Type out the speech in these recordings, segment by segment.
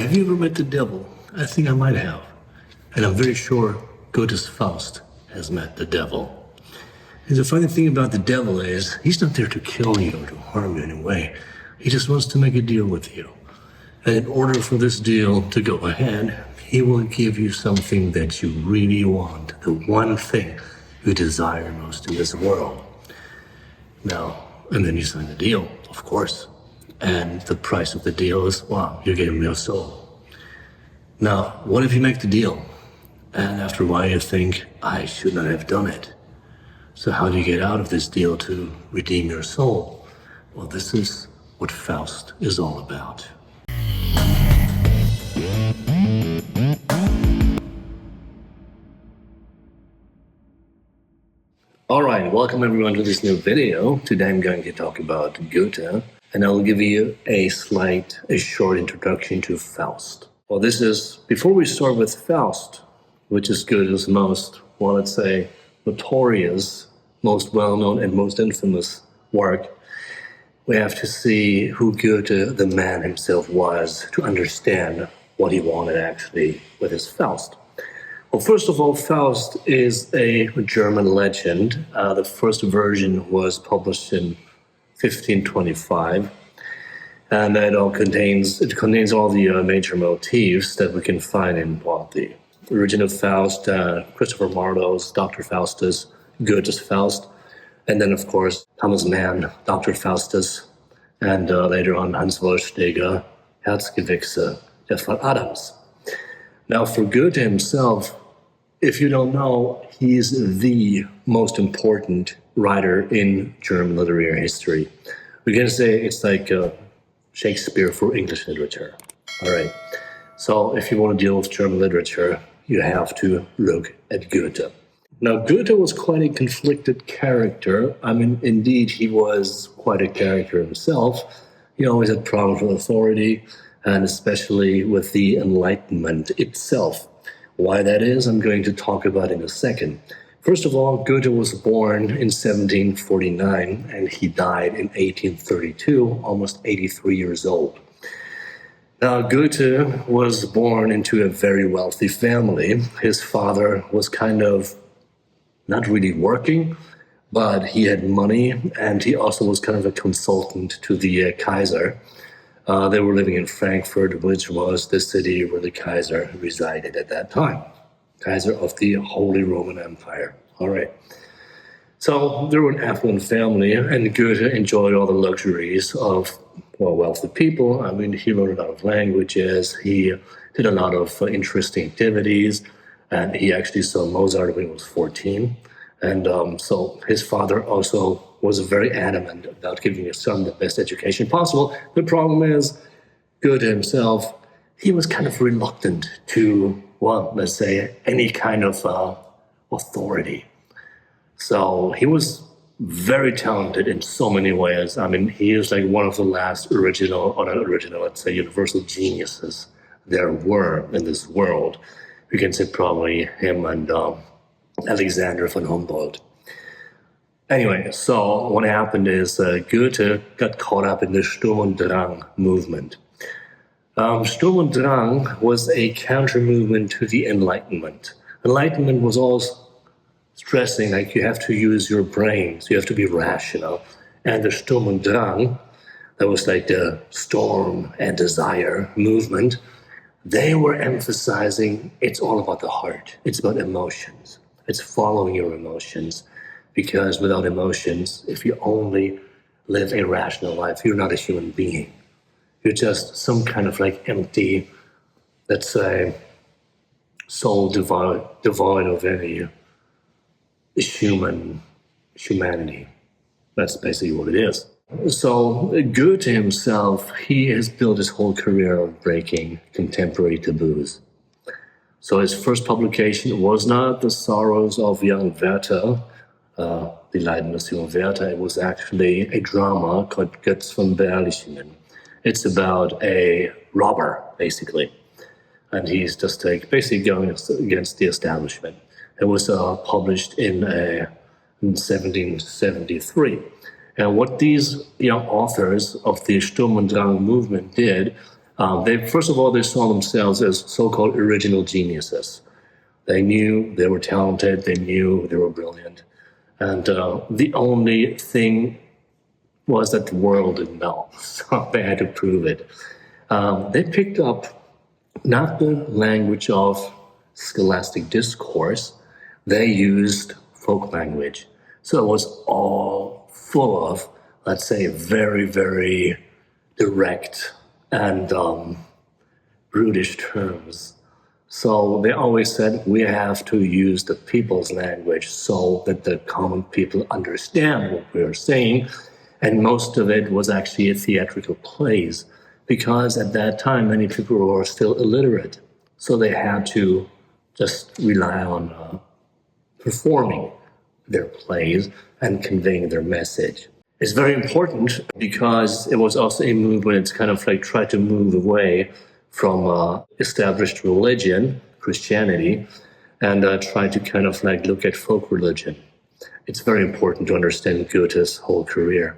Have you ever met the devil? I think I might have. And I'm very sure Goethe's Faust has met the devil. And the funny thing about the devil is, he's not there to kill you or to harm you in any way. He just wants to make a deal with you. And in order for this deal to go ahead, he will give you something that you really want, the one thing you desire most in this world. Now, and then you sign the deal, of course. And the price of the deal is, wow, you gave him your soul. Now, what if you make the deal? And after a while you think, I should not have done it. So how do you get out of this deal to redeem your soul? Well, this is what Faust is all about. All right, welcome everyone to this new video. Today I'm going to talk about Goethe, and I'll give you a short introduction to Faust. Well, this is, before we start with Faust, which is Goethe's most, well, let's say, notorious, most well-known and most infamous work, we have to see who Goethe, the man himself, was to understand what he wanted actually with his Faust. Well, first of all, Faust is a German legend. The first version was published in 1525, and it contains all the major motifs that we can find in the original Faust, Christopher Marlowe's Dr. Faustus, Goethe's Faust, and then of course Thomas Mann, Dr. Faustus, and later on Hans Wollstega, Herzgewächse, der Fall Adams. Now, for Goethe himself, if you don't know, he's the most important writer in German literary history. We can say it's like Shakespeare for English literature. All right. So if you want to deal with German literature, you have to look at Goethe. Now, Goethe was quite a conflicted character. I mean, indeed, he was quite a character himself. He always had problems with authority, and especially with the Enlightenment itself. Why that is, I'm going to talk about in a second. First of all, Goethe was born in 1749 and he died in 1832, almost 83 years old. Now, Goethe was born into a very wealthy family. His father was kind of not really working, but he had money, and he also was kind of a consultant to the Kaiser. They were living in Frankfurt, which was the city where the Kaiser resided at that time. Kaiser of the Holy Roman Empire. All right. So they were an affluent family, and Goethe enjoyed all the luxuries of wealthy people. I mean, he wrote a lot of languages. He did a lot of interesting activities, and he actually saw Mozart when he was 14. And so his father also was very adamant about giving his son the best education possible. The problem is, Goethe himself, he was kind of reluctant to, let's say, any kind of authority. So he was very talented in so many ways. I mean, he is like one of the last let's say, universal geniuses there were in this world. We can say probably him and Alexander von Humboldt. Anyway, so what happened is Goethe got caught up in the Sturm und Drang movement. Sturm und Drang was a counter-movement to the Enlightenment. Enlightenment was always stressing like you have to use your brains, you have to be rational. And the Sturm und Drang, that was like the storm and desire movement, they were emphasizing it's all about the heart. It's about emotions. It's following your emotions. Because without emotions, if you only live a rational life, you're not a human being. You're just some kind of like empty, let's say, soul devoid of any humanity. That's basically what it is. So Goethe himself, he has built his whole career on breaking contemporary taboos. So his first publication was not The Sorrows of Young Werther, Die Leiden des jungen Werther. It was actually a drama called Götz von Berlichingen. It's about a robber, basically. And he's just basically going against the establishment. It was published in 1773. And what these authors of the Sturm und Drang movement did, First of all, they saw themselves as so-called original geniuses. They knew they were talented, they knew they were brilliant. And the only thing was that the world didn't know, so they had to prove it. They picked up not the language of scholastic discourse, they used folk language. So it was all full of, let's say, very, very direct and brutish terms. So they always said we have to use the people's language so that the common people understand what we are saying. And most of it was actually theatrical plays, because at that time many people were still illiterate. So they had to just rely on performing their plays and conveying their message. It's very important because it was also a movement that's kind of like tried to move away from established religion, Christianity, and try to kind of like look at folk religion. It's very important to understand Goethe's whole career.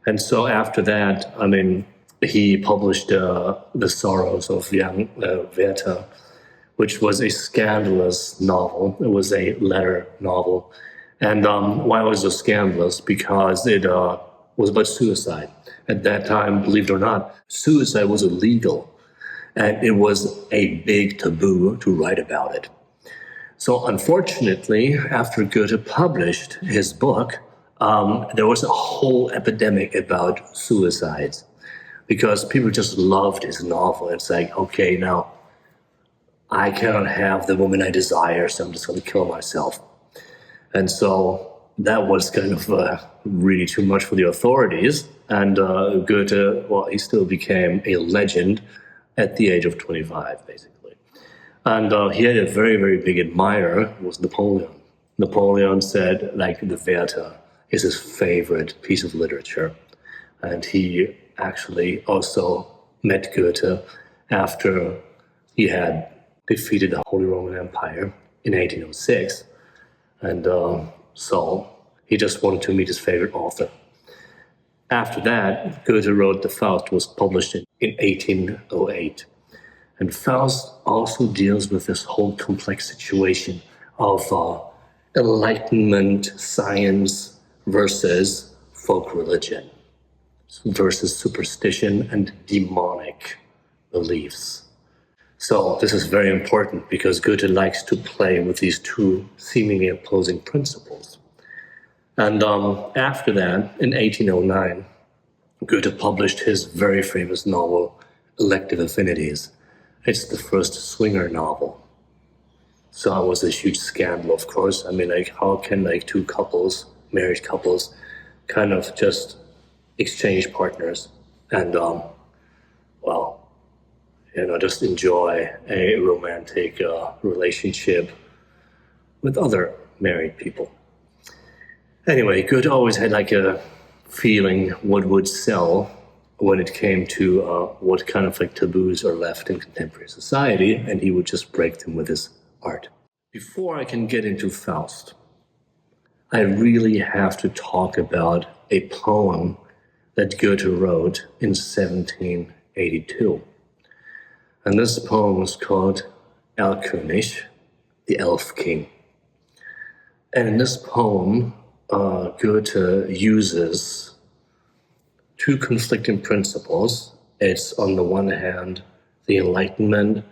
And so after that, I mean, he published The Sorrows of Young Werther, which was a scandalous novel. It was a letter novel. And why was it scandalous? Because it was about suicide. At that time, believe it or not, suicide was illegal. And it was a big taboo to write about it. So unfortunately, after Goethe published his book, there was a whole epidemic about suicides because people just loved his novel. It's like, okay, now I cannot have the woman I desire, so I'm just going to kill myself. And so that was kind of really too much for the authorities. And Goethe, well, he still became a legend at the age of 25, basically. And he had a very, very big admirer, was Napoleon. Napoleon said, like, the Werther is his favorite piece of literature. And he actually also met Goethe after he had defeated the Holy Roman Empire in 1806. And so he just wanted to meet his favorite author. After that, Goethe wrote the Faust, was published in 1808. And Faust also deals with this whole complex situation of enlightenment science versus folk religion, versus superstition and demonic beliefs. So this is very important because Goethe likes to play with these two seemingly opposing principles. And after that, in 1809, Goethe published his very famous novel, Elective Affinities. It's the first swinger novel. So it was a huge scandal, of course. I mean, like, how can like two couples, married couples, kind of just exchange partners and, well, you know, just enjoy a romantic relationship with other married people. Anyway, Goethe always had like a feeling what would sell when it came to what kind of like taboos are left in contemporary society, and he would just break them with his art. Before I can get into Faust, I really have to talk about a poem that Goethe wrote in 1782. And this poem was called Erlkönig, the Elf King. And in this poem, Goethe uses two conflicting principles. It's on the one hand, the Enlightenment,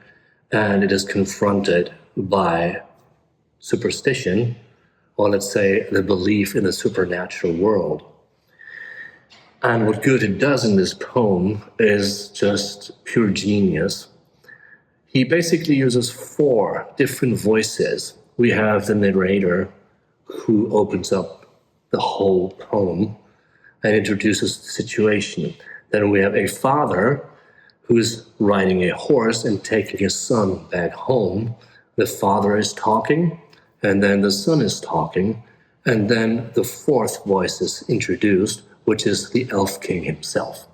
and it is confronted by superstition, or let's say the belief in the supernatural world. And what Goethe does in this poem is just pure genius. He basically uses four different voices. We have the narrator who opens up the whole poem and introduces the situation. Then we have a father who's riding a horse and taking his son back home. The father is talking, and then the son is talking, and then the fourth voice is introduced, which is the Elf King himself.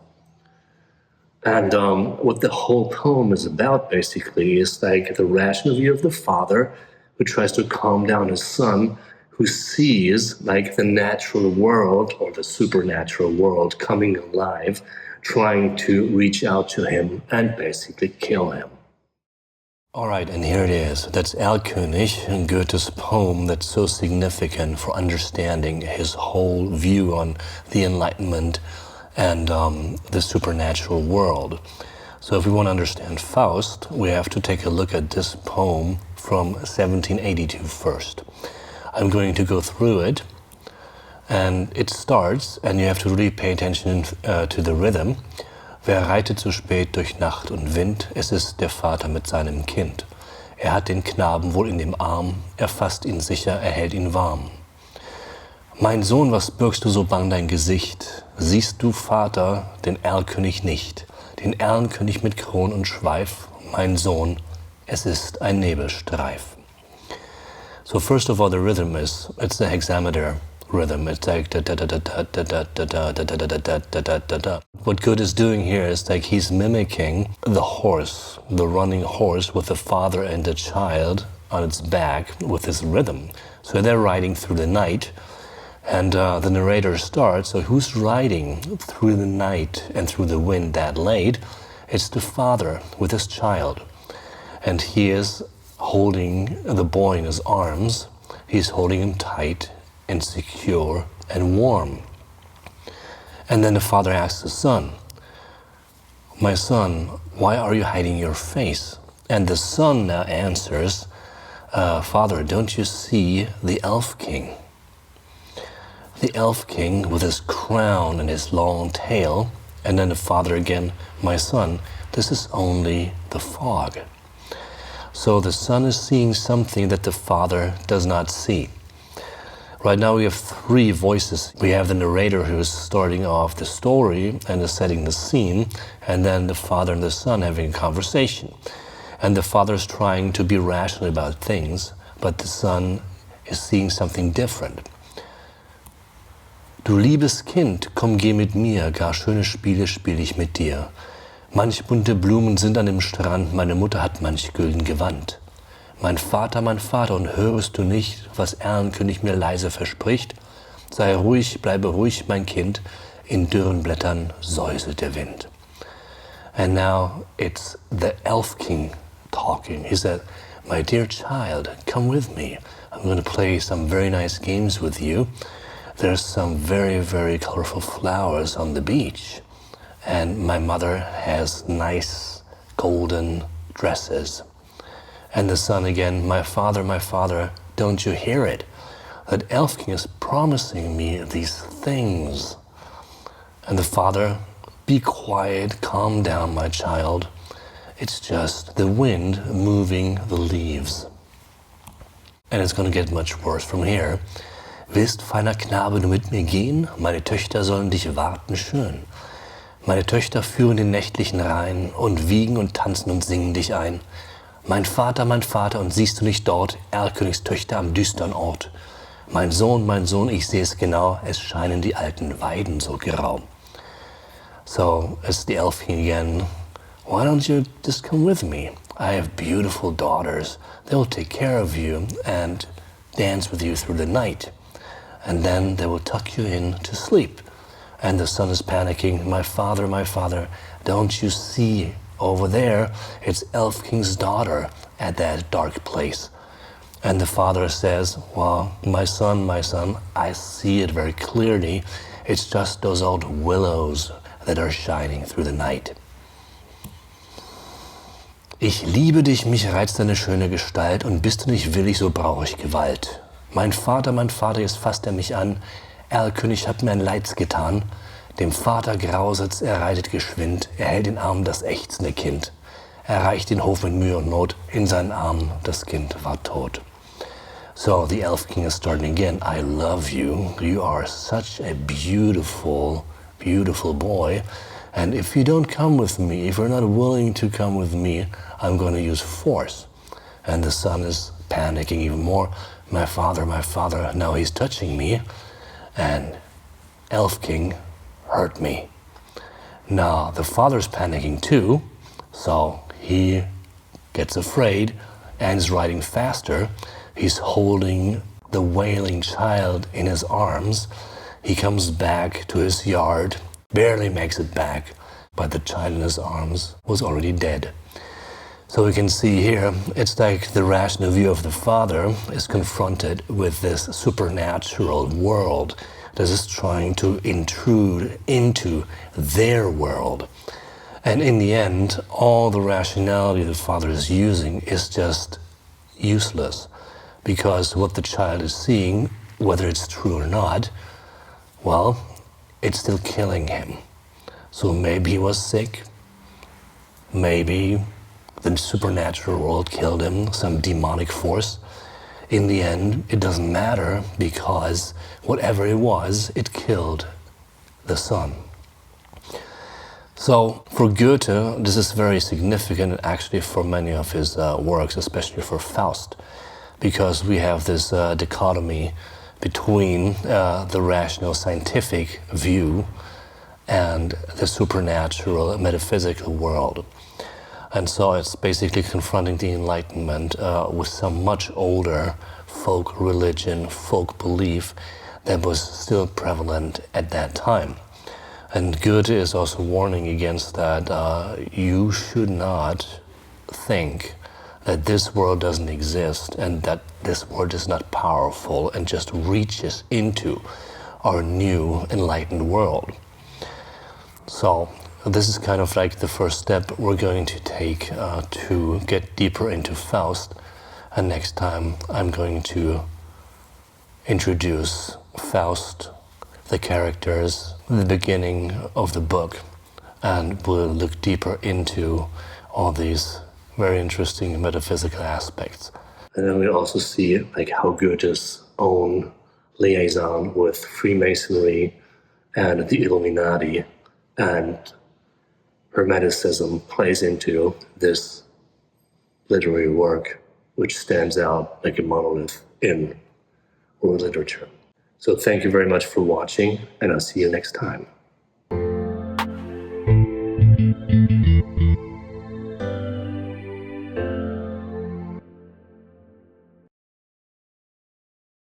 And what the whole poem is about, basically, is like the rational view of the father who tries to calm down his son, who sees like the natural world or the supernatural world coming alive, trying to reach out to him and basically kill him. All right, and here it is. That's Erlkönig, Goethe's poem that's so significant for understanding his whole view on the Enlightenment and the supernatural world. So if we want to understand Faust, we have to take a look at this poem from 1782 first. I'm going to go through it, and it starts, and you have to really pay attention to the rhythm. Wer reitet so spät durch Nacht und Wind? Es ist der Vater mit seinem Kind. Er hat den Knaben wohl in dem Arm, er fasst ihn sicher, er hält ihn warm. Mein Sohn, was bürgst du so bang dein Gesicht? Siehst du, Vater, den Erlkönig nicht? Den Erlkönig mit Kron und Schweif? Mein Sohn, es ist ein Nebelstreif. So first of all, the rhythm it's the hexameter rhythm. It's like da da da da da da da da da da da da da da da. What Goethe is doing here is like he's mimicking the horse, the running horse with the father and the child on its back with this rhythm. So they're riding through the night, and the narrator starts. So who's riding through the night and through the wind that late? It's the father with his child, and he is holding the boy in his arms. He's holding him tight and secure and warm. And then the father asks the son, my son, why are you hiding your face? And the son now answers, Father, don't you see the elf king? The elf king with his crown and his long tail. And then the father again, my son, this is only the fog. So the son is seeing something that the father does not see. Right now we have three voices. We have the narrator who is starting off the story and is setting the scene, and then the father and the son having a conversation. And the father is trying to be rational about things, but the son is seeing something different. Du liebes Kind, komm geh mit mir, gar schöne Spiele spiel ich mit dir. Manch bunte Blumen sind an dem Strand, meine Mutter hat manch gülden Gewand. Mein Vater, und hörest du nicht, was Erlkönig mir leise verspricht? Sei ruhig, bleibe ruhig, mein Kind, in dürren Blättern säuselt der Wind. And now it's the elf king talking. He said, my dear child, come with me. I'm going to play some very nice games with you. There's some very, very colorful flowers on the beach. And my mother has nice golden dresses. And the son again, my father, don't you hear it? That elf king is promising me these things. And the father, be quiet, calm down, my child. It's just the wind moving the leaves. And it's going to get much worse from here. Willst, feiner Knabe, du mit mir gehen? Meine Töchter sollen dich warten schön. Meine Töchter führen den nächtlichen Rhein und wiegen und tanzen und singen dich ein. Mein Vater, und siehst du nicht dort, Erlkönigs Töchter am düstern Ort? Mein Sohn, ich sehe es genau, es scheinen die alten Weiden so grau. So, it's the elf king again. Why don't you just come with me? I have beautiful daughters. They will take care of you and dance with you through the night. And then they will tuck you in to sleep. And the son is panicking, my father, don't you see over there, it's Elf King's daughter at that dark place. And the father says, well, my son, I see it very clearly. It's just those old willows that are shining through the night. Ich liebe dich, mich reizt deine schöne Gestalt, und bist du nicht willig, so brauch ich Gewalt. Mein Vater, jetzt fasst er mich an, Erlkönig hat mir ein Leids getan. Dem Vater grauset's, er reitet geschwind, er hält in Arm das ächzende Kind. Er reicht den Hof mit Mühe und Not, in seinen Armen das Kind war tot. So the Elf King is starting again. I love you. You are such a beautiful, beautiful boy. And if you don't come with me, if you're not willing to come with me, I'm going to use force. And the son is panicking even more. My father, now he's touching me. And Elf King hurt me. Now the father's panicking too, so he gets afraid and is riding faster. He's holding the wailing child in his arms. He comes back to his yard, barely makes it back, but the child in his arms was already dead. So we can see here, it's like the rational view of the father is confronted with this supernatural world that is trying to intrude into their world. And in the end, all the rationality the father is using is just useless, because what the child is seeing, whether it's true or not, well, it's still killing him. So maybe he was sick, maybe the supernatural world killed him, some demonic force. In the end, it doesn't matter, because whatever it was, it killed the son. So for Goethe, this is very significant actually for many of his works, especially for Faust, because we have this dichotomy between the rational scientific view and the supernatural metaphysical world. And so it's basically confronting the Enlightenment with some much older folk religion, folk belief that was still prevalent at that time. And Goethe is also warning against that. You should not think that this world doesn't exist and that this world is not powerful and just reaches into our new enlightened world. So this is kind of like the first step we're going to take to get deeper into Faust. And next time I'm going to introduce Faust, the characters, the beginning of the book, and we'll look deeper into all these very interesting metaphysical aspects. And then we also see like how Goethe's own liaison with Freemasonry and the Illuminati and Hermeticism plays into this literary work, which stands out like a monolith in world literature. So thank you very much for watching, and I'll see you next time.